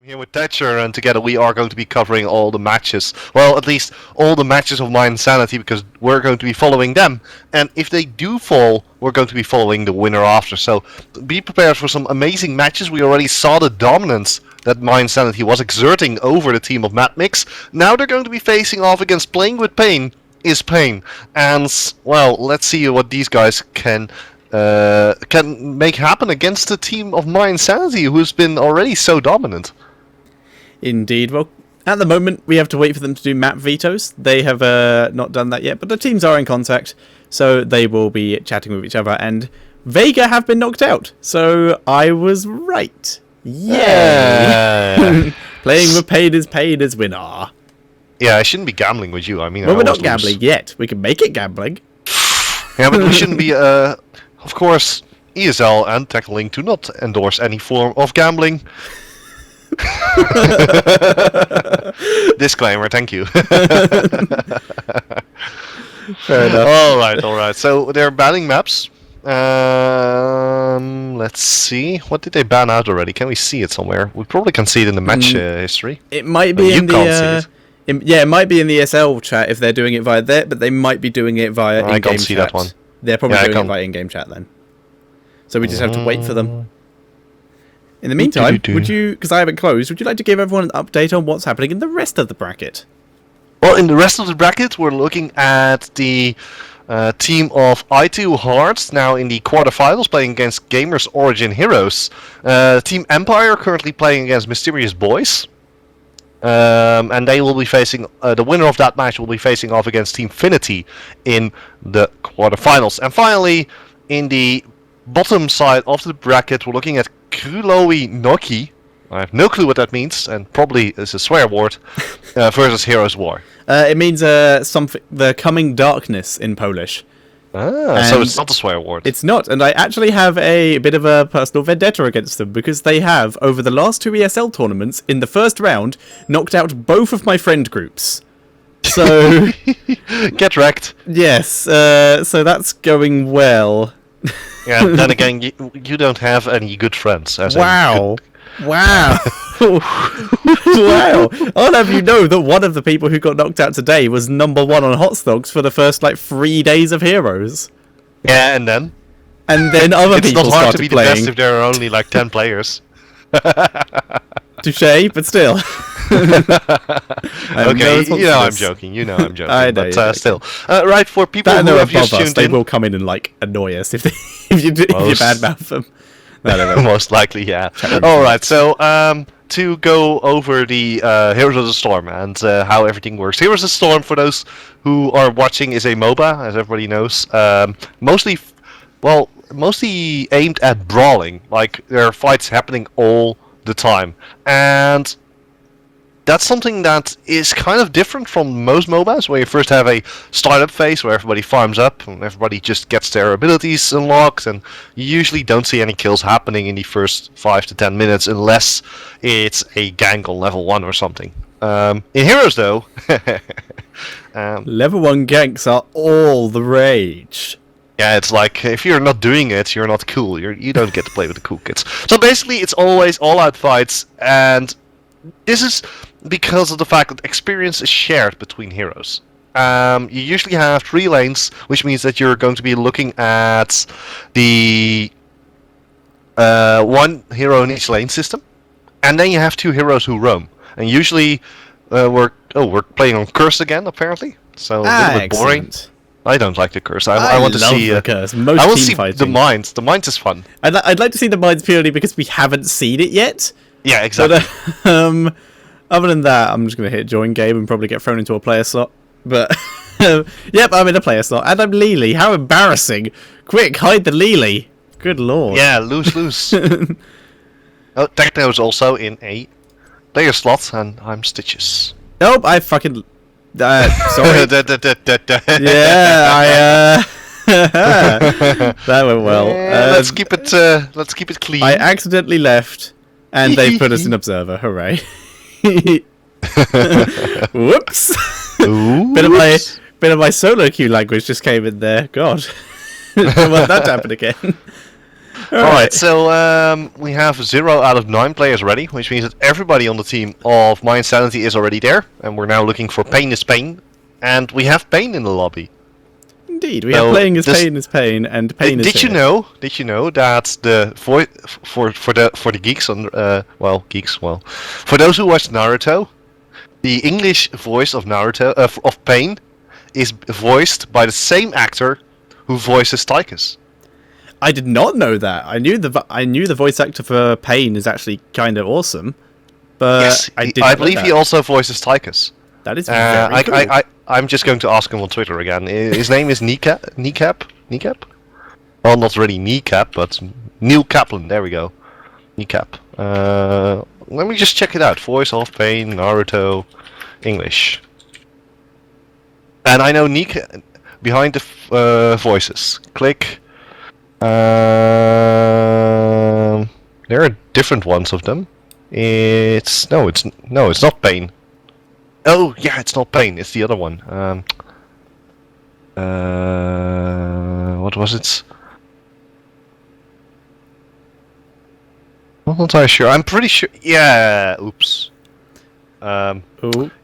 Here with Thatcher, and together we are going to be covering all the matches. Well, at least all the matches of My Insanity, because we're going to be following them. And if they do fall, we're going to be following the winner after. So be prepared for some amazing matches. We already saw the dominance that My Insanity was exerting over the team of Mad Mix. Now they're going to be facing off against Playing with Pain is Pain. And, well, let's see what these guys can make happen against the team of My Insanity, who's been already so dominant. Indeed. Well, at the moment, we have to wait for them to do map vetoes. They have not done that yet, but the teams are in contact, so they will be chatting with each other. And Vega have been knocked out, so I was right. Yay! Playing with pain is winner. Yeah, I shouldn't be gambling with you. I mean, well, we're not gambling yet. We can make it gambling. Yeah, but we shouldn't be. Of course, ESL and Tekno do not endorse any form of gambling. Disclaimer, thank you. Fair enough. Alright. So they're banning maps. Let's see. What did they ban out already? Can we see it somewhere? We probably can see it in the match history. It might be in the... it might be in the ESL chat if they're doing it via there, but they might be doing it via in-game chat. I can't see that one. They're probably doing it via in-game chat then. So we just have to wait for them. In the meantime, would you, because I haven't closed, would you like to give everyone an update on what's happening in the rest of the bracket? Well, in the rest of the bracket, we're looking at the team of I2 Hearts, now in the quarterfinals, playing against Gamers Origin Heroes. Team Empire currently playing against Mysterious Boys. And they will be facing, the winner of that match will be facing off against Team Finity in the quarterfinals. And finally, in the bottom side of the bracket, we're looking at Kruloi Noki. I have no clue what that means, and probably is a swear word, versus Heroes War. It means something, the coming darkness in Polish. So it's not a swear word. It's not, and I actually have a bit of a personal vendetta against them, because they have, over the last 2 ESL tournaments, in the first round, knocked out both of my friend groups. So... Get wrecked. Yes, so that's going well. Yeah, then again, you don't have any good friends. Wow. Wow. Wow. I'll have you know that one of the people who got knocked out today was #1 on Hot Stocks for the first, 3 days of Heroes. Yeah, and then? And then other people started playing. It's not hard to be the best if there are only, 10 players. Touché, but still. Okay, I'm joking. I know, but still. Right, for people who have just tuned in, they will come in and annoy us if you badmouth them. No. Most likely, yeah. Alright, so to go over the Heroes of the Storm and how everything works. Heroes of the Storm, for those who are watching, is a MOBA, as everybody knows. Mostly aimed at brawling. There are fights happening all the time, and that's something that is kind of different from most MOBAs, where you first have a startup phase where everybody farms up and everybody just gets their abilities unlocked, and you usually don't see any kills happening in the first 5 to 10 minutes unless it's a gank on level 1 or something. In Heroes, though, level 1 ganks are all the rage. Yeah, it's like, if you're not doing it, you're not cool. You don't get to play with the cool kids. So basically, it's always all-out fights, and this is because of the fact that experience is shared between heroes. You usually have 3 lanes, which means that you're going to be looking at the 1 hero in each lane system, and then you have 2 heroes who roam. And usually, we're playing on Curse again, apparently. So a little bit boring. I don't like the Curse. I want to see the Curse. I want to see the Mines. The Mines is fun. I'd like to see the Mines purely because we haven't seen it yet. Yeah, exactly. But, other than that, I'm just going to hit join game and probably get thrown into a player slot. But, yep, I'm in a player slot. And I'm Lily. How embarrassing. Quick, hide the Lily. Good lord. Yeah, lose. Tekno is also in a player slot, and I'm Stitches. Nope, I fucking... sorry. Yeah, that went well. Let's keep it clean. I accidentally left, and they put us in observer. Hooray! Whoops! Bit of my solo queue language just came in there. God, don't want that to happen again. Alright, so we have 0 out of 9 players ready, which means that everybody on the team of My Insanity is already there, and we're now looking for Pain is Pain, and we have Pain in the lobby. Indeed, we have Playing is Pain is Pain, and Pain is Did you know that the voice for the geeks on for those who watch Naruto, the English voice of Naruto of Pain is voiced by the same actor who voices Tychus. I did not know that. I knew the voice actor for Pain is actually kind of awesome, but yes, I believe he also voices Tychus. That is very cool. I'm just going to ask him on Twitter again. His name is Kneecap? Well, not really Kneecap, but Neil Kaplan. There we go. Kneecap. Let me just check it out. Voice of Pain, Naruto, English. And I know behind the voices. Click. There are different ones of them. It's not Pain. Oh yeah, it's not Pain. It's the other one. What was it? I'm not entirely sure. I'm pretty sure. Yeah. Oops. Oh,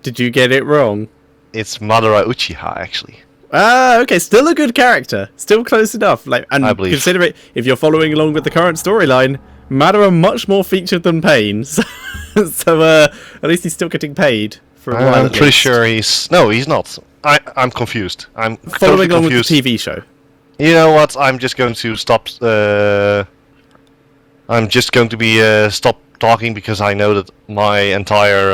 did you get it wrong? It's Madara Uchiha, actually. Ah, okay. Still a good character. Still close enough. And I believe. Consider it, if you're following along with the current storyline, Madara much more featured than Pain. So at least he's still getting paid. I'm pretty sure he's not. I'm confused. I'm following totally along confused. with the TV show. You know what? I'm just going to stop. I'm just going to be stop talking because I know that my entire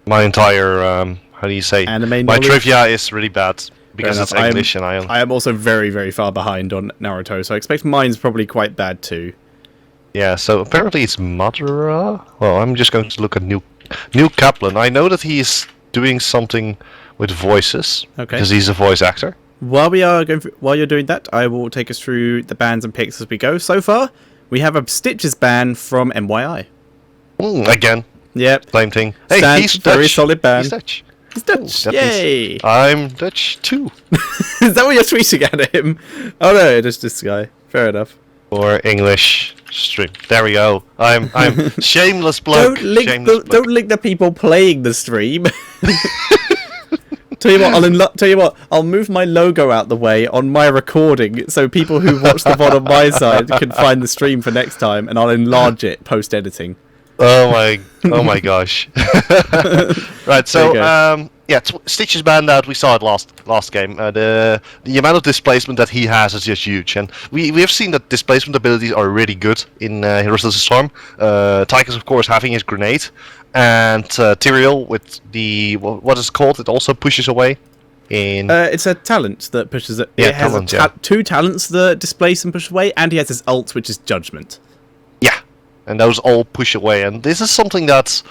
how do you say? Anime my knowledge? Trivia is really bad because it's English and I am also very, very far behind on Naruto, so I expect mine's probably quite bad too. Yeah, so apparently it's Madara. Well, I'm just going to look at Neil Kaplan. I know that he's doing something with voices because he's a voice actor. While you're doing that, I will take us through the bans and picks as we go. So far, we have a Stitches ban from MYI. Again. Yep. Same thing. Hey, he's very Dutch. Solid ban. He's Dutch. He's Dutch. Yay! I'm Dutch too. Is that what you're tweeting at him? Oh no, it is this guy. Fair enough. Or English stream. There we go. I'm shameless bloke. Don't link the people playing the stream. Tell you what, I'll move my logo out the way on my recording so people who watch the VOD on my side can find the stream for next time, and I'll enlarge it post editing. Oh my gosh. Right, so Stitch's banned out. We saw it last game. The amount of displacement that he has is just huge, and we have seen that displacement abilities are really good in Heroes of the Storm. Tychus, of course, having his grenade, and Tyrael with the what is it called? It also pushes away. It's a talent that pushes it. Yeah, it has two talents that displace and push away, and he has his ult, which is Judgment. Yeah, and those all push away, and this is something that's.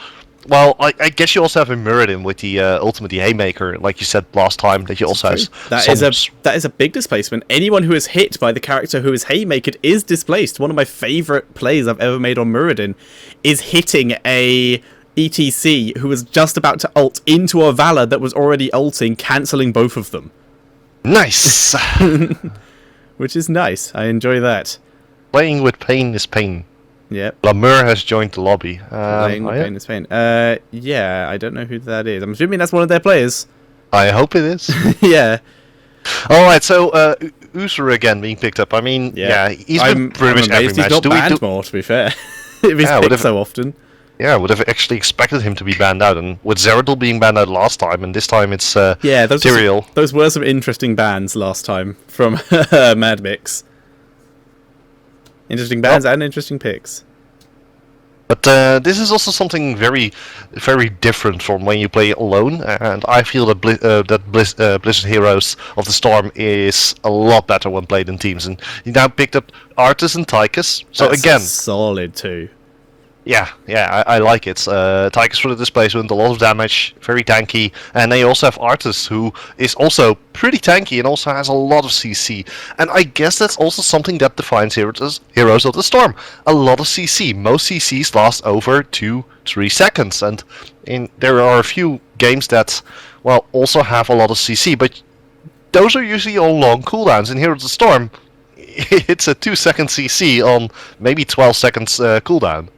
Well, I guess you also have a Muradin with the ultimate the Haymaker, like you said last time, that you also has. That is a big displacement. Anyone who is hit by the character who is Haymakered is displaced. One of my favourite plays I've ever made on Muradin is hitting a ETC who was just about to ult into a Valor that was already ulting, cancelling both of them. Nice! Which is nice. I enjoy that. Playing with Pain is Pain. Yep. Lamur has joined the lobby. Pain is Pain. Yeah, I don't know who that is. I'm assuming that's one of their players. I hope it is. Yeah. Alright, so Usura again being picked up. I mean, he's been pretty much every match. He's not banned more, to be fair. If he's picked so often. Yeah, I would have actually expected him to be banned out, and with Zeradel being banned out last time, and this time it's Tyrael. Those were some interesting bans last time from Mad Mix. Interesting bans and interesting picks. But this is also something very, very different from when you play alone, and I feel that Blizzard Heroes of the Storm is a lot better when played in teams. And you now picked up Artis and Tychus, so that's again, solid too. Yeah, I like it. Tychus for the displacement, a lot of damage, very tanky, and they also have Artis, who is also pretty tanky and also has a lot of CC. And I guess that's also something that defines Heroes of the Storm. A lot of CC. Most CCs last over 2-3 seconds, and there are a few games that, well, also have a lot of CC, but those are usually all long cooldowns. In Heroes of the Storm, it's a 2-second CC on maybe 12 seconds cooldown.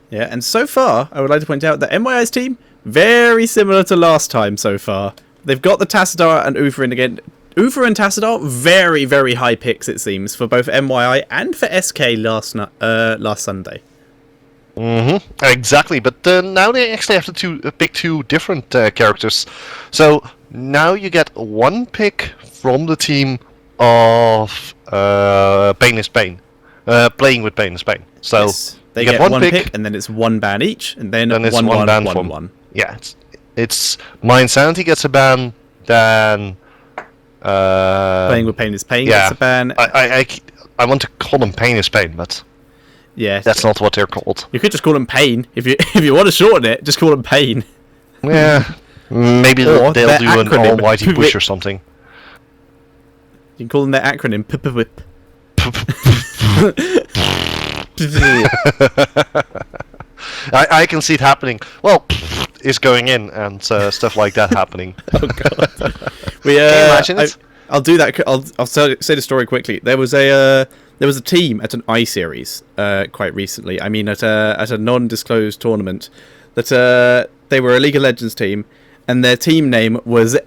Yeah, and so far, I would like to point out that MYI's team, very similar to last time so far. They've got the Tassadar and Ufa in again. Ufa and Tassadar, very, very high picks, it seems, for both MYI and for SK last Sunday. Exactly, but now they actually have to pick two different characters. So now you get one pick from the team of Pain is Pain, playing with Pain is Pain. So yes, they get one pick, and then it's one ban each, and then it's one ban from one. Yeah, it's My Insanity gets a ban, then Playing with Pain is Pain gets a ban. I want to call them Pain is Pain, but yeah, that's not what they're called. You could just call them Pain if you want to shorten it. Just call them Pain. Yeah, maybe they'll do an almighty push or something. You can call them their acronym PPWIP. I can see it happening. Well, is going in and stuff like that happening. Oh god. Can you imagine it? I'll do that. I'll say the story quickly. There was a team at an I series quite recently. I mean, at a non-disclosed tournament that they were a League of Legends team, and their team name was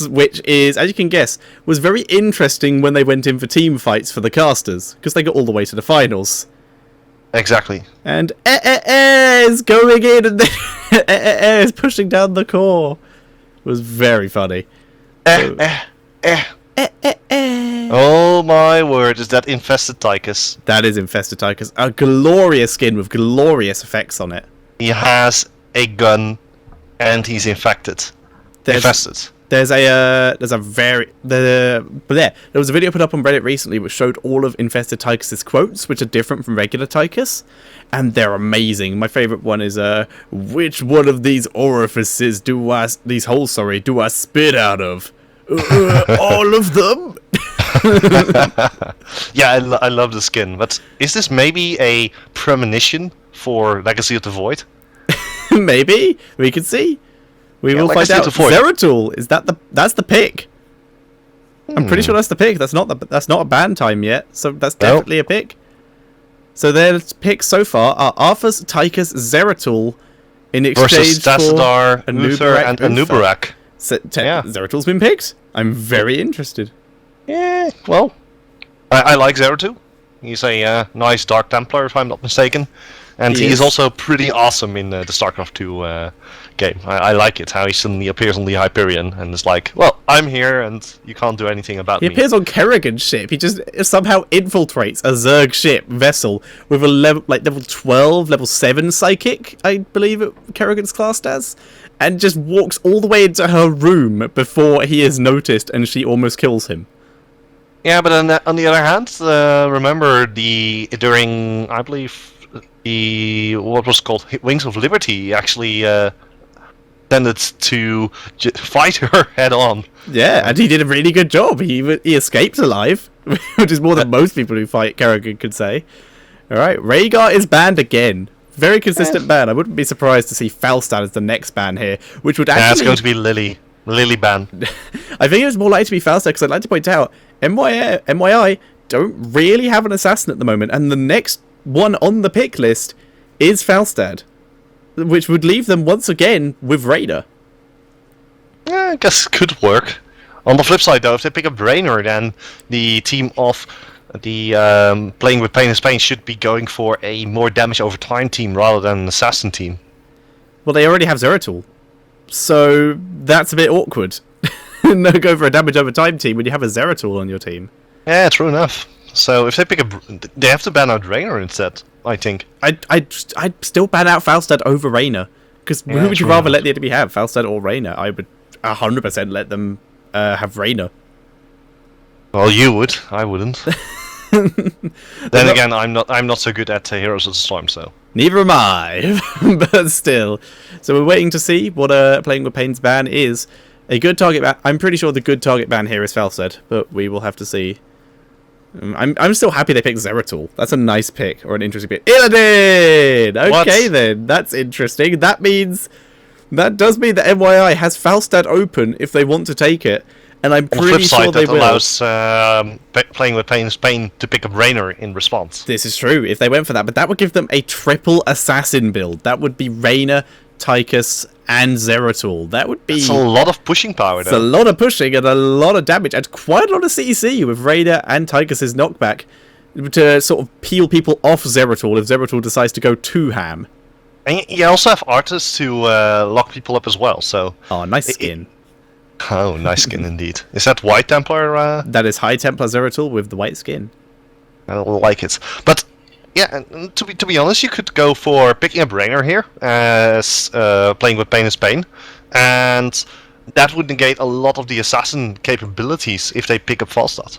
which is, as you can guess, was very interesting when they went in for team fights for the casters, because they got all the way to the finals. Exactly. And is going in, and then is pushing down the core. It was very funny. Oh my word, is that Infested Tychus? That is Infested Tychus. A glorious skin with glorious effects on it. He has a gun, and he's infested. There was a video put up on Reddit recently which showed all of Infested Tychus's quotes, which are different from regular Tychus, and they're amazing. My favorite one is which one of these orifices do I spit out of? All of them. Yeah, I love the skin, but is this maybe a premonition for Legacy of the Void? Maybe, we can see. We will find out. Zeratul, that's the pick. I'm pretty sure that's the pick. That's not a ban time yet, so that's definitely a pick. So their picks so far are Arthas, Tychus, Zeratul in exchange versus Tassadar, Uther, and Anubarak. Zeratul's been picked. I'm very interested. Yeah, well, I like Zeratul. He's a nice Dark Templar, if I'm not mistaken. And he is also pretty awesome in the StarCraft 2 game. I like it, how he suddenly appears on the Hyperion and is like, well, I'm here and you can't do anything about me. He appears on Kerrigan's ship. He just somehow infiltrates a Zerg ship vessel with a level 12, level 7 psychic, I believe Kerrigan's classed as, and just walks all the way into her room before he is noticed and she almost kills him. Yeah, but on the other hand, remember during, I believe, what was called Wings of Liberty actually tended to fight her head on. Yeah, and he did a really good job. He escaped alive, which is more than most people who fight Kerrigan could say. Alright, Rhaegar is banned again. Very consistent ban. I wouldn't be surprised to see Falstad as the next ban here, which would actually... That's going to be Lily ban. I think it was more likely to be Falstad, because I'd like to point out, MYI don't really have an assassin at the moment, and the next one on the pick list is Falstad, which would leave them once again with Raider. Yeah, I guess it could work. On the flip side, though, if they pick up Raynor, then the team of the Playing with Pain is Pain should be going for a more damage over time team rather than an assassin team. Well, they already have Zeratul, so that's a bit awkward. No, go for a damage over time team when you have a Zeratul on your team. Yeah, true enough. So if they pick they have to ban out Raynor instead, I think. I'd still ban out Falstad over Raynor, because who would you rather let the enemy have, Falstad or Raynor? I would 100% let them have Raynor. Well, you would. I wouldn't. Then again, I'm not so good at Heroes of the Storm, so. Neither am I, but still. So we're waiting to see what Playing with Pain's ban is. A good target ban. I'm pretty sure the good target ban here is Falstad, but we will have to see. I'm still happy they picked Zeratul. That's a nice pick, or an interesting pick. Illidan! Okay then, that's interesting. That does mean that MYI has Falstad open if they want to take it, And I'm pretty sure they will. Allows playing with Pain in Spain to pick up Rainer in response. This is true, if they went for that. But that would give them a triple assassin build. That would be Rainer, Tychus, and Zeratul. That would be... It's a lot of pushing power, though. It's a lot of pushing and a lot of damage. And quite a lot of CC with Rainer and Tychus' knockback to sort of peel people off Zeratul if Zeratul decides to go too ham. And you also have artists to lock people up as well, so... Oh, nice skin. Oh, nice skin indeed. Is that White Templar? That is High Templar Zeratul with the white skin. I like it. But, yeah, to be honest, you could go for picking up Rainer here, as playing with Pain is Pain, and that would negate a lot of the assassin capabilities if they pick up Falstad.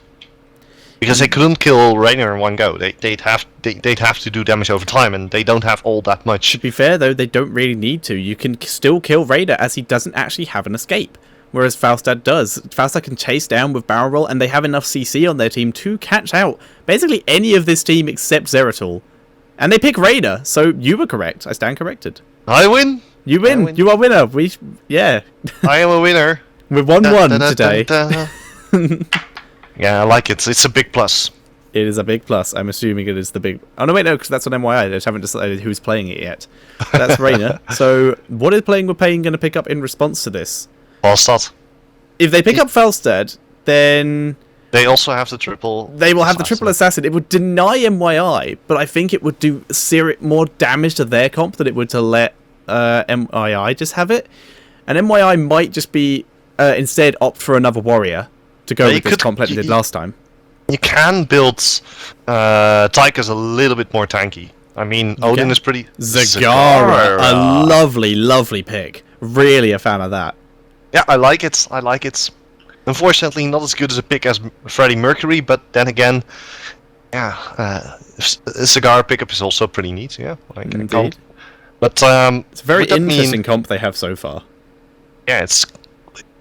Because they couldn't kill Rainer in one go. They'd have to do damage over time, and they don't have all that much. To be fair, though, they don't really need to. You can still kill Rainer, as he doesn't actually have an escape. Whereas Falstad does. Falstad can chase down with barrel roll, and they have enough CC on their team to catch out basically any of this team except Zeratul. And they pick Rainer, so you were correct. I stand corrected. I win. You win. You are winner. Yeah. I am a winner. We're 1-1 today. Yeah, I like it. It's a big plus. It is a big plus. I'm assuming it is the big... Oh, no, wait, no, because that's on MYI. They just haven't decided who's playing it yet. That's Rainer. So, what is Playing with Pain going to pick up in response to this? Falstad. If they pick up Falstad, then... They also have the triple... They will have the triple assassin. It would deny MYI, but I think it would do more damage to their comp than it would to let MYI just have it. And MYI might just be... instead opt for another warrior to go with this comp like they did last time. You can build Tychus a little bit more tanky. I mean, Odin is pretty... Zagara. A lovely, lovely pick. Really a fan of that. Yeah, I like it. I like it. Unfortunately, not as good as a pick as Freddie Mercury, but then again, yeah, Cigar pickup is also pretty neat. Yeah, indeed. But it's a very interesting comp they have so far. Yeah,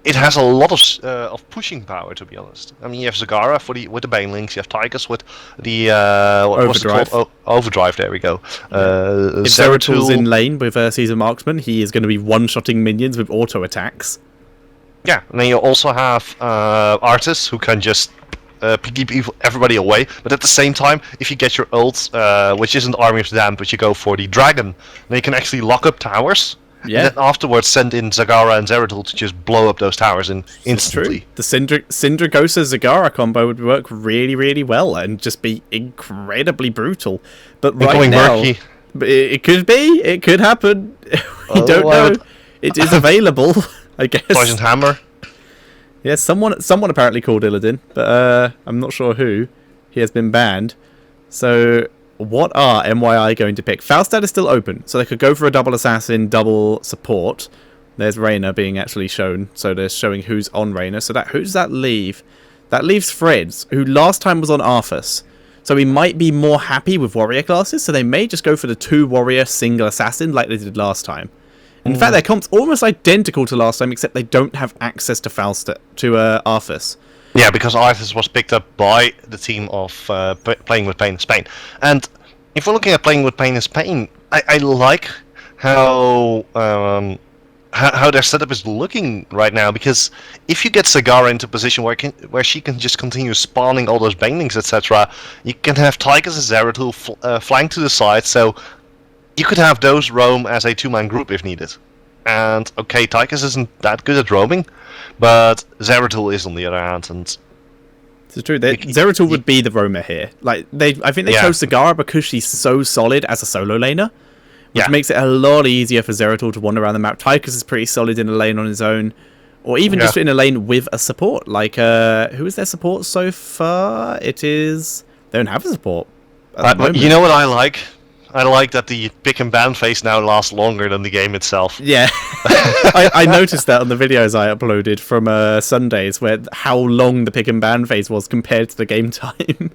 it has a lot of pushing power, to be honest. I mean, you have Zagara with the Banelings, you have Tychus with the Overdrive. Overdrive. There we go. If Zeratul's in lane with Caesar Marksman, he is going to be one-shotting minions with auto attacks. Yeah, and then you also have artists who can just keep everybody away. But at the same time, if you get your ult, which isn't Army of the Damned, but you go for the Dragon, then you can actually lock up towers. Yeah. And then afterwards send in Zagara and Zeratul to just blow up those towers instantly. True. The Syndragosa Zagara combo would work really, really well and just be incredibly brutal. But right now, it could be. It could happen. We don't know. It is available, I guess. Poison Hammer. Yeah, someone apparently called Illidan, but I'm not sure who. He has been banned. So, what are MYI going to pick? Falstad is still open, so they could go for a double assassin, double support. There's Rainer being actually shown, so they're showing who's on Rainer. So who does that leave? That leaves Freds, who last time was on Arthas. So he might be more happy with warrior classes, so they may just go for the 2 warrior single assassin like they did last time. In fact, their comp's almost identical to last time, except they don't have access to Falstad, to Arthas. Yeah, because Arthas was picked up by the team of Playing with Pain in Spain. And if we're looking at Playing with Pain in Spain, I like how their setup is looking right now, because if you get Zagara into a position where she can just continue spawning all those banelings, etc., you can have Tychus and Zeratul flank to the side, so you could have those roam as a 2-man group if needed. And, okay, Tychus isn't that good at roaming, but Zeratul is on the other hand, and... It's true, Zeratul would be the roamer here. Like, I think they chose Zagara because she's so solid as a solo laner, which makes it a lot easier for Zeratul to wander around the map. Tychus is pretty solid in a lane on his own, or even just in a lane with a support. Like, who is their support so far? They don't have a support at the moment. You know what I like? I like that the pick and ban phase now lasts longer than the game itself. Yeah, I noticed that on the videos I uploaded from Sundays, where how long the pick and ban phase was compared to the game time.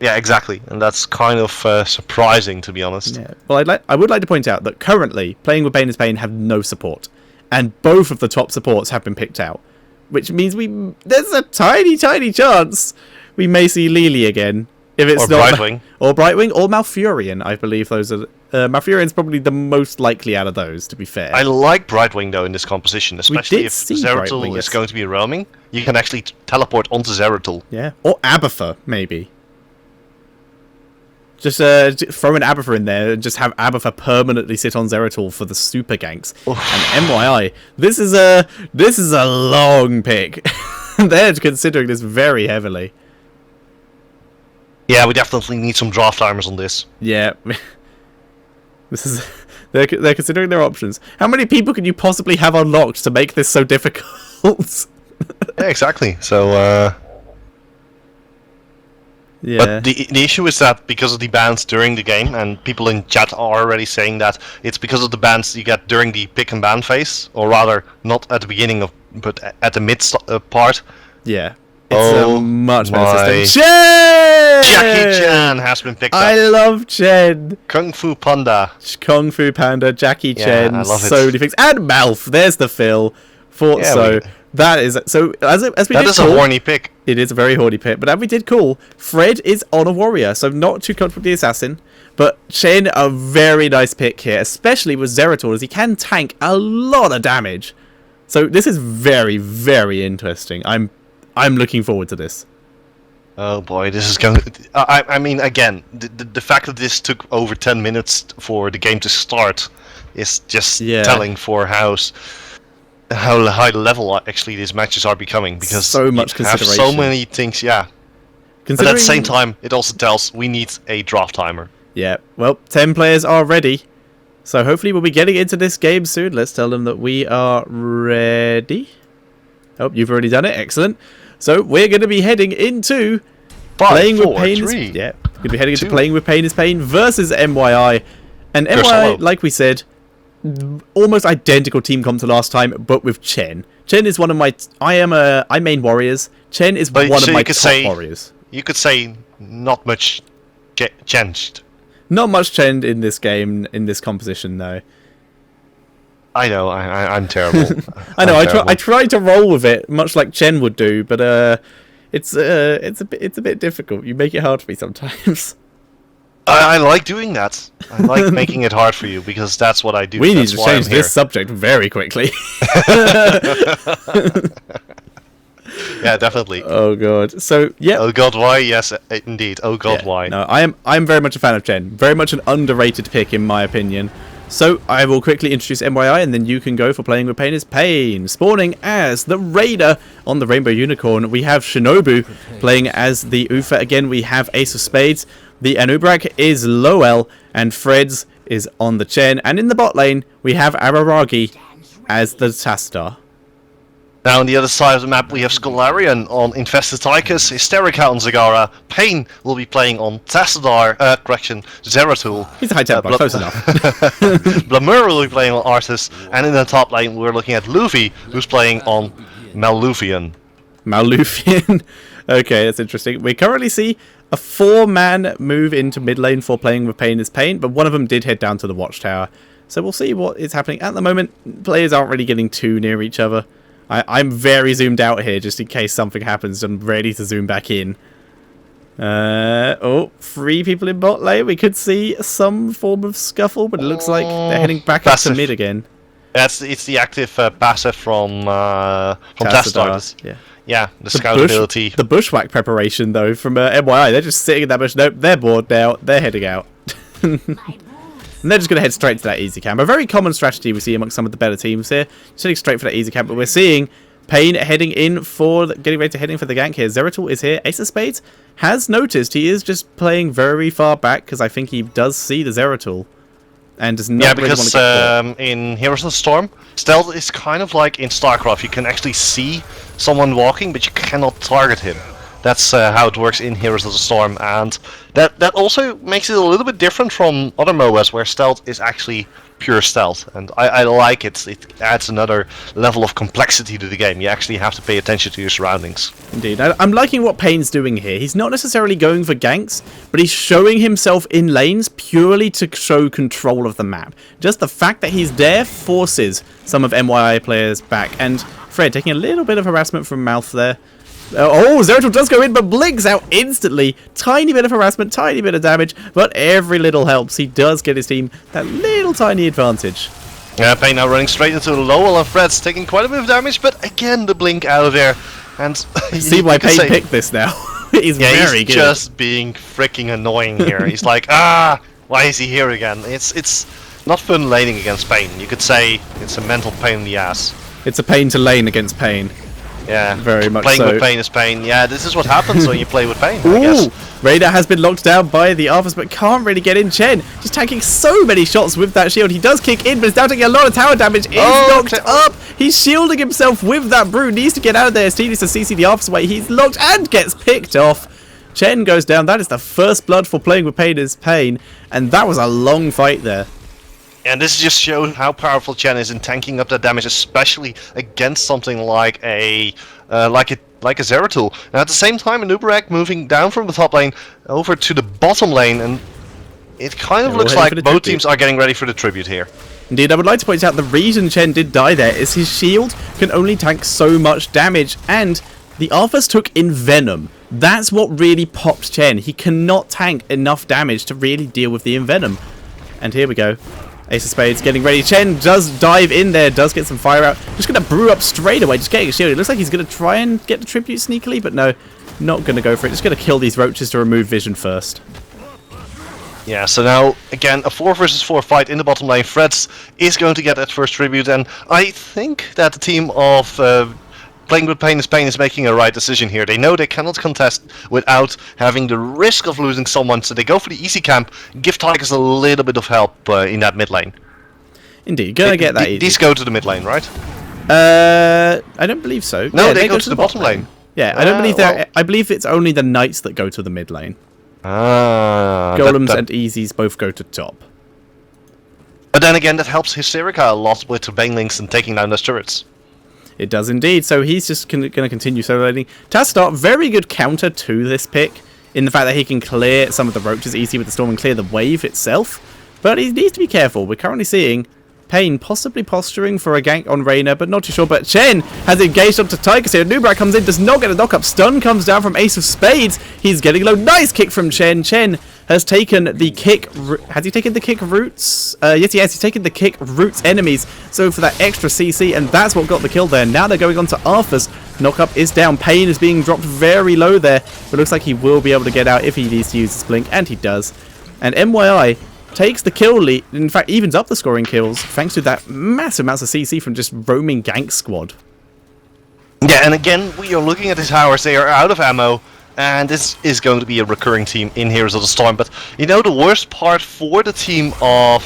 Yeah, exactly, and that's kind of surprising, to be honest. Yeah. Well, I would like to point out that currently, Playing with Pain is Pain have no support, and both of the top supports have been picked out, which means there's a tiny, tiny chance we may see Lily again. If it's Brightwing. Or Brightwing, or Malfurion, I believe those are... Malfurion's probably the most likely out of those, to be fair. I like Brightwing, though, in this composition, especially if Zeratul is going to be roaming. You can actually teleport onto Zeratul. Yeah, or Abathur, maybe. Just throw an Abathur in there and just have Abathur permanently sit on Zeratul for the super ganks. Oof. And MYI, this is a long pick. They're considering this very heavily. Yeah, we definitely need some draft timers on this. Yeah. This is they're considering their options. How many people can you possibly have unlocked to make this so difficult? Yeah, exactly. So yeah. But the issue is that because of the bans during the game, and people in chat are already saying that it's because of the bans you get during the pick and ban phase, or rather, not at the beginning of, but at the mid part. Yeah. It's a much better system. Chen! Jackie Chan has been picked up. I love Chen. Kung Fu Panda. Kung Fu Panda, Jackie Chen. I love so many things. And Malf. There's the fill. Thought so. That is so. As we that did is a horny pick. It is a very horny pick. But as we did call, Fred is on a warrior, so not too comfortable with the assassin. But Chen, a very nice pick here, especially with Zeratul, as he can tank a lot of damage. So this is very, very interesting. I'm looking forward to this. Oh boy, this is going. I mean, again, the fact that this took over 10 minutes for the game to start is just telling for how high level actually these matches are becoming, because so much consideration. Have so many things. Yeah. But at the same time, it also tells we need a draft timer. Yeah. Well, 10 players are ready, so hopefully we'll be getting into this game soon. Let's tell them that we are ready. Oh, you've already done it. Excellent. So we're going to be heading into Playing with Pain is Pain versus MYI. And MYI, like we said, almost identical team comp to last time, but with Chen. Chen is one of my... I main warriors. Chen is one of my top warriors. You could say not much changed. Not much changed in this game, in this composition, though. I know, I'm terrible. I know, I try to roll with it, much like Chen would do, but it's a bit difficult. You make it hard for me sometimes. I like doing that. I like making it hard for you, because that's what I do. We need to change this subject very quickly. Yeah, definitely. Oh god. So yeah. Oh god, why? Yes, indeed. Oh god, why? No, I'm very much a fan of Chen. Very much an underrated pick in my opinion. So I will quickly introduce MYI, and then you can go for Playing with Pain is Pain. Spawning as the Raider on the Rainbow Unicorn, we have Shinobu playing as the Ufa. Again, we have Ace of Spades. The Anubrak is Lowell, and Freds is on the Chen. And in the bot lane, we have Araragi as the Tastar. Now on the other side of the map we have Scolarian on Infested Tychus, Hysterica on Zagara, Pain will be playing on Zeratul. He's a high tempo, close enough. Blamur will be playing on Arthas, and in the top lane we're looking at Luffy, who's playing on Malluvian. Okay, that's interesting. We currently see a 4-man move into mid lane for Playing with Pain is Pain, but one of them did head down to the Watchtower. So we'll see what is happening. At the moment, players aren't really getting too near each other. I'm very zoomed out here, just in case something happens. I'm ready to zoom back in. 3 people in bot lane. We could see some form of scuffle, but it looks like they're heading back up to mid again. It's the active passive from Tastar. Yeah, the scout ability. The bushwhack preparation, though, from MYI. They're just sitting in that bush. Nope, they're bored now. They're heading out. And they're just going to head straight to that easy camp. A very common strategy we see amongst some of the better teams here. Just heading straight for that easy camp. But we're seeing Pain heading in for... Getting ready to head in for the gank here. Zeratul is here. Ace of Spades has noticed. He is just playing very far back, because I think he does see the Zeratul. And does not really want to get caught. In Heroes of the Storm, stealth is kind of like in StarCraft. You can actually see someone walking, but you cannot target him. That's how it works in Heroes of the Storm, and that also makes it a little bit different from other MOBAs where stealth is actually pure stealth, and I like it. It adds another level of complexity to the game. You actually have to pay attention to your surroundings. Indeed. I'm liking what Pain's doing here. He's not necessarily going for ganks, but he's showing himself in lanes purely to show control of the map. Just the fact that he's there forces some of MYI players back, and Fred taking a little bit of harassment from Mouth there. Zeratul does go in, but blinks out instantly. Tiny bit of harassment, tiny bit of damage, but every little helps. He does get his team that little tiny advantage. Yeah, Pain now running straight into the low wall, and Fred's taking quite a bit of damage, but again the blink out of there. And see why Pain picked this now. He's very good. He's just being freaking annoying here. He's like, why is he here again? It's not fun laning against Pain. You could say it's a mental pain in the ass. It's a pain to lane against Pain. Yeah, very much playing so. with Pain is pain. Yeah, this is what happens when you play with Pain, I guess. Raider has been locked down by the Arthas, but can't really get in. Chen just tanking so many shots with that shield. He does kick in, but it's now taking a lot of tower damage. Is knocked up. He's shielding himself with that brew. Needs to get out of there. He needs to CC the Arthas away. He's locked and gets picked off. Chen goes down. That is the first blood for playing with Pain is Pain, and that was a long fight there. And this just shows how powerful Chen is in tanking up that damage, especially against something like a Zeratul. And at the same time, Nubarak moving down from the top lane over to the bottom lane, and it kind of looks like both teams are getting ready for the tribute here. Indeed, I would like to point out the reason Chen did die there is his shield can only tank so much damage, and the Arthas took in Venom. That's what really popped Chen. He cannot tank enough damage to really deal with the Envenom. And here we go. Ace of Spades getting ready. Chen does dive in there, does get some fire out. Just going to brew up straight away, just getting a shield. It looks like he's going to try and get the tribute sneakily, but no, not going to go for it. Just going to kill these roaches to remove vision first. Yeah, so now, again, a 4 versus 4 fight in the bottom lane. Freds is going to get that first tribute, and I think that the team of Playing with Pain is making a right decision here. They know they cannot contest without having the risk of losing someone, so they go for the easy camp, give Tigers a little bit of help in that mid lane. Indeed, gonna get that easy. These go to the mid lane, right? I don't believe so. No, yeah, they go to the bottom lane. Yeah, I don't believe that. I believe it's only the knights that go to the mid lane. Golems and easies both go to top. But then again, that helps Hysterica a lot with the Banelinks and taking down those turrets. It does indeed, so he's just going to continue solo laning. Tastar, very good counter to this pick, in the fact that he can clear some of the roaches easy with the storm and clear the wave itself. But he needs to be careful. We're currently seeing Pain possibly posturing for a gank on Reyna, but not too sure. But Chen has engaged onto Tigers here. Nubrak comes in, does not get a knock-up. Stun comes down from Ace of Spades. He's getting low. Nice kick from Chen. Chen has taken the kick... Has he taken the kick roots? Yes, he has. He's taken the kick roots enemies. So for that extra CC, and that's what got the kill there. Now they're going on to Arthas. Knock-up is down. Pain is being dropped very low there. But looks like he will be able to get out if he needs to use his blink, and he does. And MYI takes the kill lead, in fact evens up the scoring kills thanks to that massive amounts of CC from just roaming gank squad. Yeah, and again we are looking at the towers, they are out of ammo, and this is going to be a recurring theme in Heroes of the Storm. But you know, the worst part for the team of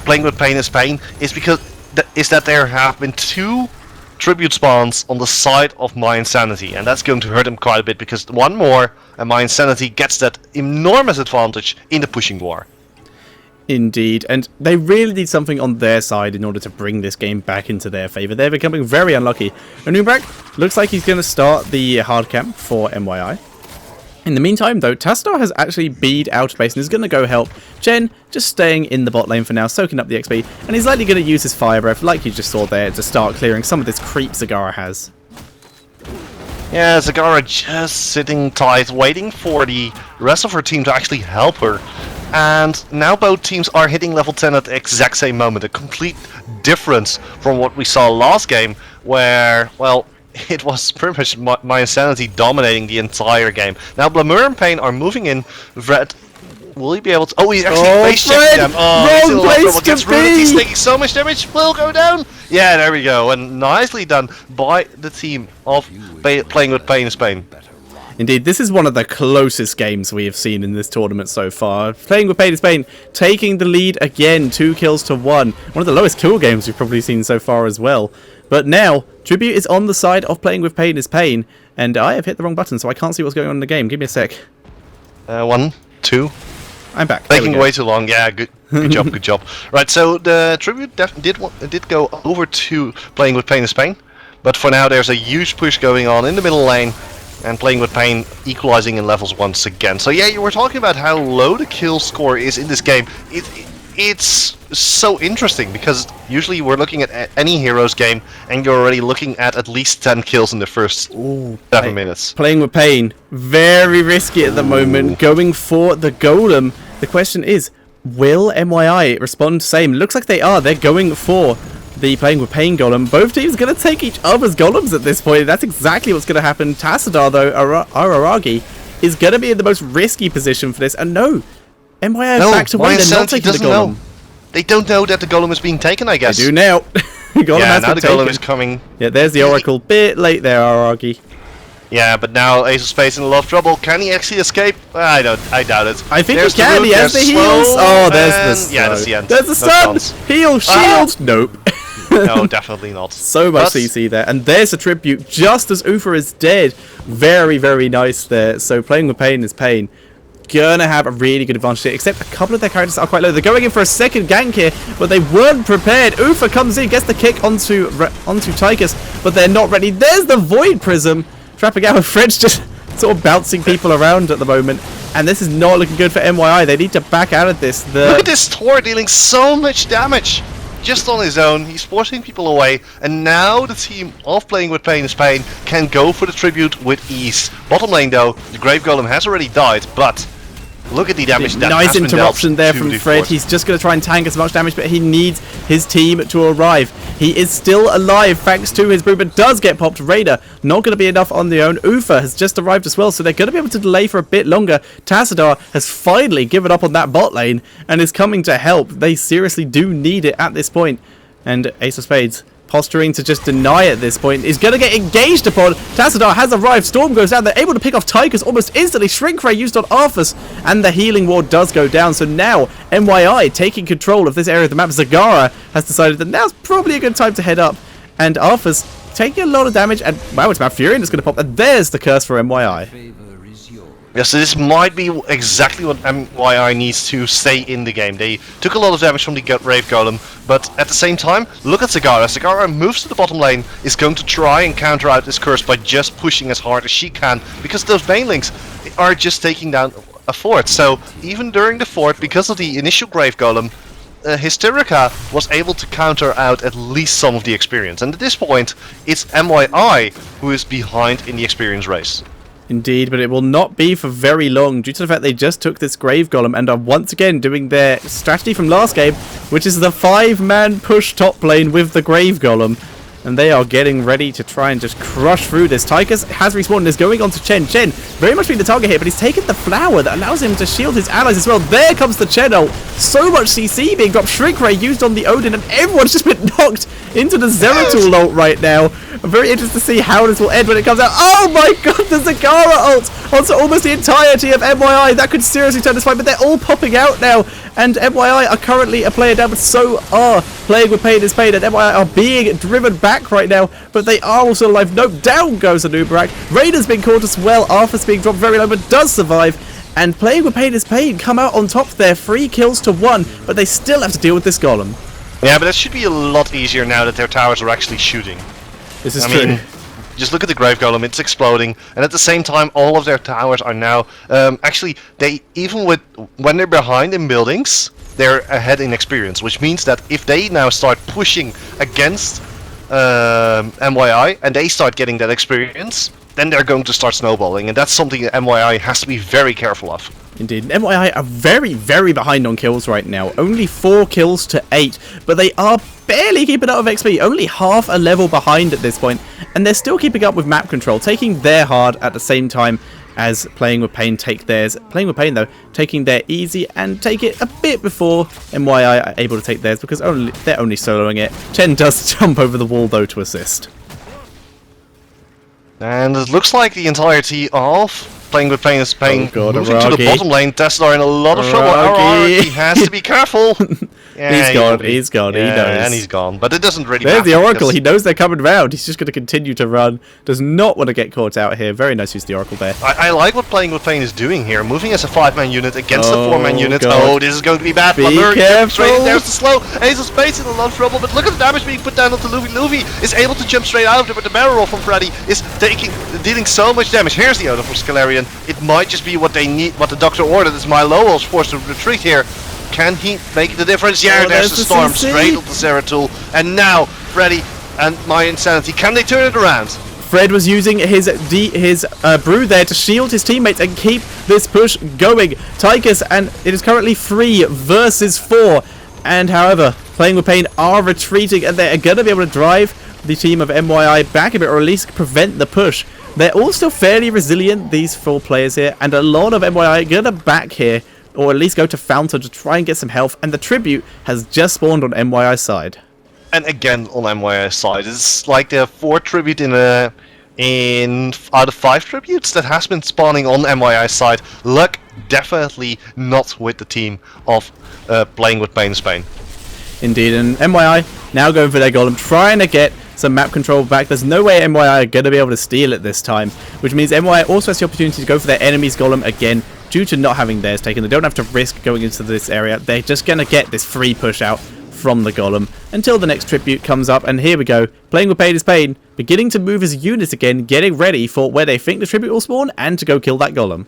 Playing with Pain is Pain is that there have been 2 tribute spawns on the side of My Insanity, and that's going to hurt them quite a bit, because one more and My Insanity gets that enormous advantage in the pushing war. Indeed, and they really need something on their side in order to bring this game back into their favour. They're becoming very unlucky. Nubrak looks like he's going to start the hard camp for MYI. In the meantime, though, Tastar has actually beat out base and is going to go help. Chen just staying in the bot lane for now, soaking up the XP, and he's likely going to use his Fire Breath, like you just saw there, to start clearing some of this creep Zagara has. Yeah, Zagara just sitting tight, waiting for the rest of her team to actually help her. And now both teams are hitting level 10 at the exact same moment. A complete difference from what we saw last game, where, well, it was pretty much My Insanity dominating the entire game. Now Blamur and Pain are moving in. Red, will he be able to... Oh, he's actually face-checking them. Oh, wrong place to be! He's taking so much damage. Will go down. Yeah, there we go. And nicely done by the team of Playing with Pain is Pain. Indeed, this is one of the closest games we have seen in this tournament so far. Playing with Pain is Pain, taking the lead again, 2 kills to 1. One of the lowest kill games we've probably seen so far as well. But now, Tribute is on the side of Playing with Pain is Pain, and I have hit the wrong button, so I can't see what's going on in the game. Give me a sec. 1, 2. I'm back. Taking way too long. Yeah, good job, good job. Right, so the Tribute did go over to Playing with Pain is Pain, but for now there's a huge push going on in the middle lane. And Playing with Pain equalizing in levels once again. So yeah, you were talking about how low the kill score is in this game. it's so interesting because usually we're looking at any Heroes game and you're already looking at least 10 kills in the first 7 minutes. Playing with pain. Very risky at the moment. Going for the Golem. The question is, will MYI respond the same? Looks like they are. They're going for the Playing with Pain Golem. Both teams are going to take each other's Golems at this point. That's exactly what's going to happen. Tassadar, though, Araragi, is going to be in the most risky position for this. And no, MYI are back to one. They're not taking the Golem. They don't know that the Golem is being taken, I guess. They do now. Yeah, now the Golem is coming. Yeah, there's the Oracle. Bit late there, Araragi. Yeah, but now Ace of Spades in a lot of trouble. Can he actually escape? I doubt it. I think he can. He has the heals. Oh, there's the yeah, that's the end. There's the stun. Heal, shield. Nope. No, definitely not. So much CC there. And there's a tribute just as Ufa is dead. Very, very nice there. So Playing with Pain is pain. Gonna have a really good advantage here, except a couple of their characters are quite low. They're going in for a second gank here, but they weren't prepared. Ufa comes in, gets the kick onto Tychus, but they're not ready. There's the Void Prism, trapping out with French, just sort of bouncing people around at the moment. And this is not looking good for MYI. They need to back out of this. Look at this Tor dealing so much damage. Just on his own, he's forcing people away, and now the team of Playing with Pain is Pain can go for the tribute with ease. Bottom lane though, the Grave Golem has already died, but look at the damage that nice has been interruption there to from the Fred. fort. He's just going to try and tank as much damage, but he needs his team to arrive. He is still alive thanks to his brew, but does get popped. Raider not going to be enough on their own. Ufa has just arrived as well, so they're going to be able to delay for a bit longer. Tassadar has finally given up on that bot lane and is coming to help. They seriously do need it at this point. And Ace of Spades posturing to just deny at this point is going to get engaged upon. Tassadar has arrived. Storm goes down. They're able to pick off Tychus almost instantly. Shrink Ray used on Arthas, and the healing ward does go down. So now MYI taking control of this area of the map. Zagara has decided that now's probably a good time to head up, and Arthas taking a lot of damage. And wow, it's Malfurion that's going to pop. And there's the curse for MYI. Yeah, so this might be exactly what MYI needs to stay in the game. They took a lot of damage from the Grave Golem, but at the same time, look at Zagara. Zagara moves to the bottom lane, is going to try and counter out this curse by just pushing as hard as she can, because those banelings are just taking down a fort. So even during the fort, because of the initial Grave Golem, Hysterica was able to counter out at least some of the experience. And at this point, it's MYI who is behind in the experience race. Indeed, but it will not be for very long due to the fact they just took this Grave Golem and are once again doing their strategy from last game, which is the 5-man push top lane with the Grave Golem. And they are getting ready to try and just crush through this. Tychus has respawned and is going on to Chen. Chen very much being the target here, but he's taken the flower that allows him to shield his allies as well. There comes the Chen ult. So much CC being dropped. Shrink Ray used on the Odin, and everyone's just been knocked into the Zeratul ult right now. I'm very interested to see how this will end when it comes out. Oh my god, the Zagara ult onto almost the entirety of MYI. That could seriously turn this fight, but they're all popping out now. And MYI are currently a player down, but so are Playing with Pain is Pain, and MYI are being driven back right now, but they are also alive. Nope, down goes Anubarak. Raider's been caught as well. Arthur's being dropped very low, but does survive. And Playing with Pain is Pain come out on top there, 3 kills to 1, but they still have to deal with this Golem. Yeah, but that should be a lot easier now that their towers are actually shooting. This is true. Just look at the Grave Golem, it's exploding, and at the same time all of their towers are now actually, they even when they're behind in buildings, they're ahead in experience, which means that if they now start pushing against MYI and they start getting that experience, then they're going to start snowballing, and that's something that MYI has to be very careful of. Indeed. MYI are very, very behind on kills right now. Only 4 kills to 8, but they are barely keeping up with XP. Only half a level behind at this point, and they're still keeping up with map control, taking their hard at the same time as Playing with Pain take theirs. Playing with Pain, though, taking their easy and take it a bit before MYI are able to take theirs, because they're only soloing it. Chen does jump over the wall, though, to assist. And it looks like the entirety of Playing with Pain is Pain moving to the bottom lane. Tesla in a lot of trouble. He has to be careful. Yeah, he's gone, he knows. And he's gone, but it doesn't really matter. There's the Oracle, he knows they're coming round. He's just going to continue to run. Does not want to get caught out here. Very nice use the Oracle there. I like what Playing with Pain is doing here, moving as a 5-man unit against a 4-man unit. God. Oh, this is going to be bad. Be careful. There's the slow. Ace of Spades in a lot of trouble, but look at the damage being put down onto Luffy. Luffy is able to jump straight out of it, but the barrel roll from Freddy is dealing so much damage. Here's the Odin for Scalarian. It might just be what they need, what the Doctor ordered. Is my Lowell's forced to retreat here. Can he make the difference? Yeah, there's the storm straight onto Zeratul. And now, Freddy and My Insanity, can they turn it around? Fred was using his brew there to shield his teammates and keep this push going. Tychus, and it is currently 3 versus 4. And however, Playing with Pain are retreating, and they're going to be able to drive the team of MYI back a bit, or at least prevent the push. They're all still fairly resilient, these 4 players here, and a lot of MYI are going to back here, or at least go to Fountain to try and get some health, and the Tribute has just spawned on MYI's side. And again, on MYI's side, it's like the 4th Tribute out of 5 Tributes that has been spawning on MYI's side. Luck definitely not with the team of Playing with Pain Spain. Indeed, and MYI now going for their golem, trying to get some map control back. There's no way MYI are going to be able to steal it this time, which means MYI also has the opportunity to go for their enemy's golem again, due to not having theirs taken. They don't have to risk going into this area. They're just going to get this free push out from the golem until the next Tribute comes up. And here we go, Playing with Pain is Pain, beginning to move his units again, getting ready for where they think the Tribute will spawn and to go kill that golem.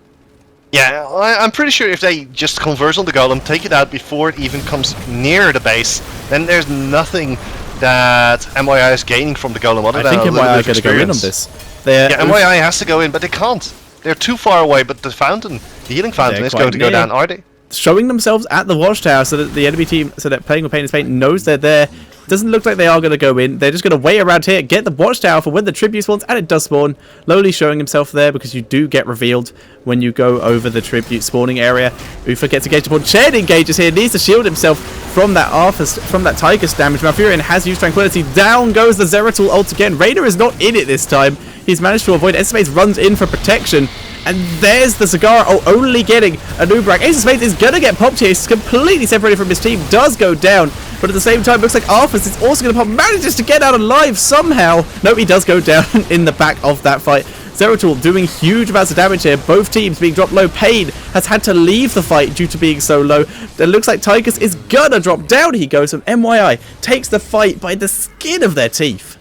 Yeah, I'm pretty sure if they just converge on the golem, take it out before it even comes near the base, then there's nothing that MYI is gaining from the golem other than a little bit of experience. I think MYI are going to go in on this. Yeah, MYI has to go in, but they can't. They're too far away, but the fountain, the healing fountain, is going to go down, are they? Showing themselves at the watchtower so that the enemy team, so that Playing with Pain is Pain knows they're there. Doesn't look like they are going to go in. They're just going to wait around here, get the watchtower for when the Tribute spawns, and it does spawn. Lowly showing himself there because you do get revealed when you go over the Tribute spawning area. Ufa gets engaged upon. Ched engages here, needs to shield himself from that Tychus damage. Malfurion has used Tranquility. Down goes the Zeratul ult again. Raider is not in it this time. He's managed to avoid. Ace runs in for protection. And there's the Zagara, only getting a Nubrak. Ace of Spades is going to get popped here. He's completely separated from his team. Does go down. But at the same time, looks like Arthas is also going to pop. Manages to get out alive somehow. No, he does go down in the back of that fight. Zeratul doing huge amounts of damage here. Both teams being dropped low. Pain has had to leave the fight due to being so low. It looks like Tychus is going to drop down. He goes, and MYI takes the fight by the skin of their teeth.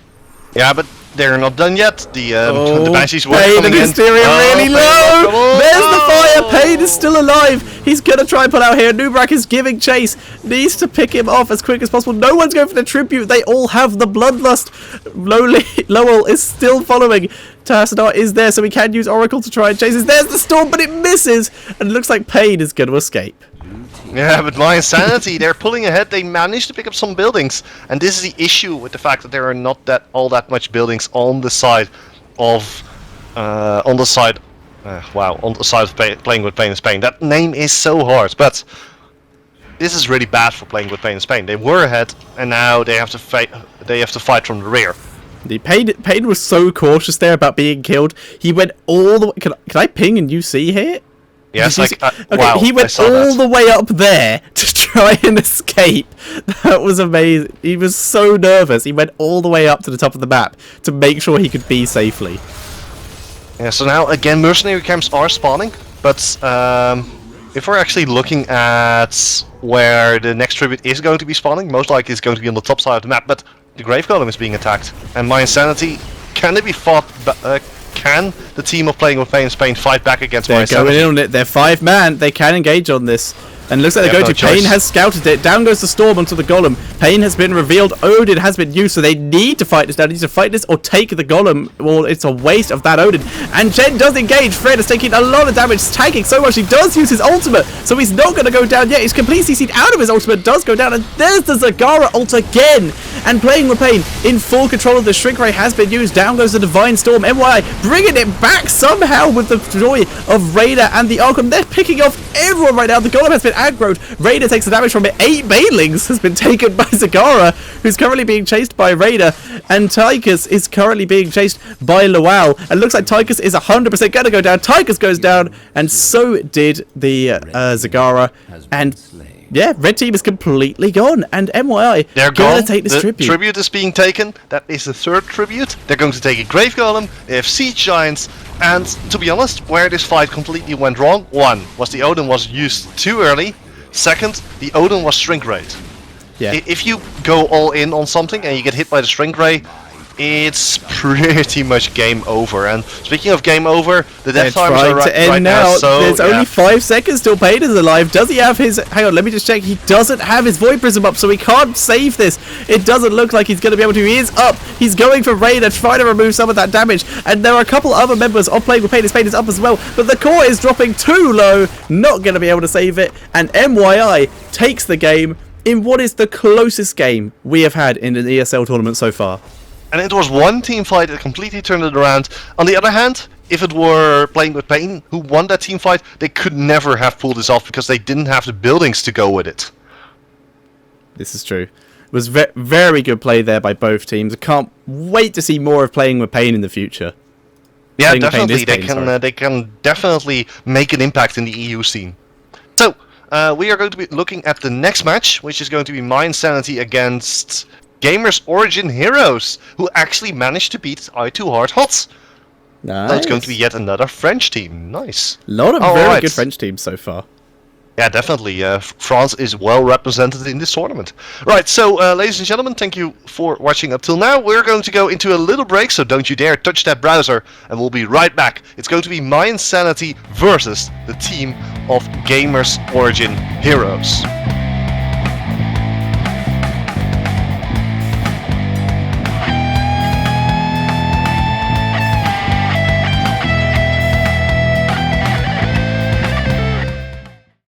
Yeah, but they're not done yet. The Banshees were Pain coming and Hysteria really low. There's the fire. Pain is still alive. He's going to try and pull out here. Nubrak is giving chase. Needs to pick him off as quick as possible. No one's going for the Tribute. They all have the Bloodlust. Lowell is still following. Tassadar is there, so we can use Oracle to try and chase this. There's the storm, but it misses. And it looks like Pain is going to escape. Yeah, but My Insanity, they're pulling ahead. They managed to pick up some buildings, and this is the issue with the fact that there are not all that much buildings on the side of Playing with Pain and Spain. That name is so hard, but this is really bad for Playing with Pain and Spain. They were ahead, and now they have to fight. They have to fight from the rear. The Pain was so cautious there about being killed. He went all the way. Can I ping and you see here? Yes, okay, wow, he went all the way up there to try and escape. That was amazing. He was so nervous. He went all the way up to the top of the map to make sure he could be safely. Yeah, so now again mercenary camps are spawning, but if we're actually looking at where the next Tribute is going to be spawning, most likely it's going to be on the top side of the map, but the Grave Golem is being attacked. And My Insanity, can it be fought? Can the team of Playing with Pain and Spain fight back against My Insanity? They're going in on it. They're 5-man. They can engage on this. And looks like they're going to. Pain has scouted it. Down goes the Storm onto the Golem. Pain has been revealed. Odin has been used, so they need to fight this now. They need to fight this or take the Golem. Well, it's a waste of that Odin. And Jen does engage. Fred is taking a lot of damage, tanking so much. He does use his ultimate, so he's not going to go down yet. He's completely CC'd out of his ultimate. Does go down, and there's the Zagara ult again. And Playing with Pain in full control of the Shrink Ray has been used. Down goes the Divine Storm. MYI bringing it back somehow with the joy of Raider and the Arkham. They're picking off everyone right now. The Golem has been aggroed. Raider takes the damage from it. 8 Banelings has been taken by Zagara, who's currently being chased by Raider. And Tychus is currently being chased by Lowell. And looks like Tychus is 100% going to go down. Tychus goes down, and so did the Zagara. And yeah, red team is completely gone, and MYI they're going to take this Tribute. Tribute is being taken. That is the 3rd Tribute. They're going to take a Grave Golem. They have Siege Giants, and to be honest, where this fight completely went wrong, 1 was the Odin was used too early. 2nd, the Odin was Shrink Rayed. Yeah. If you go all in on something and you get hit by the Shrink Ray, it's pretty much game over. And speaking of game over, the death times are right now. So there's only 5 seconds till Pain is alive. Does he have his... Hang on, let me just check. He doesn't have his Void Prism up, so he can't save this. It doesn't look like he's going to be able to. He is up. He's going for Rain and trying to remove some of that damage. And there are a couple other members of Playing with Pain. His Pain is up as well, but the core is dropping too low. Not going to be able to save it. And MYI takes the game in what is the closest game we have had in an ESL tournament so far. And it was one team fight that completely turned it around. On the other hand, if it were Playing with Pain who won that team fight, they could never have pulled this off because they didn't have the buildings to go with it. This is true. It was very good play there by both teams. I can't wait to see more of Playing with Pain in the future. Yeah, definitely. They can definitely make an impact in the EU scene. So, we are going to be looking at the next match, which is going to be MYI Insanity against Gamers Origin Heroes, who actually managed to beat I2 Hard Hot. Nice. So it's going to be yet another French team. Nice. A lot of very good French teams so far. Yeah, definitely. France is well represented in this tournament. Right, so ladies and gentlemen, thank you for watching up till now. We're going to go into a little break, so don't you dare touch that browser, and we'll be right back. It's going to be MYI Insanity versus the team of Gamers Origin Heroes.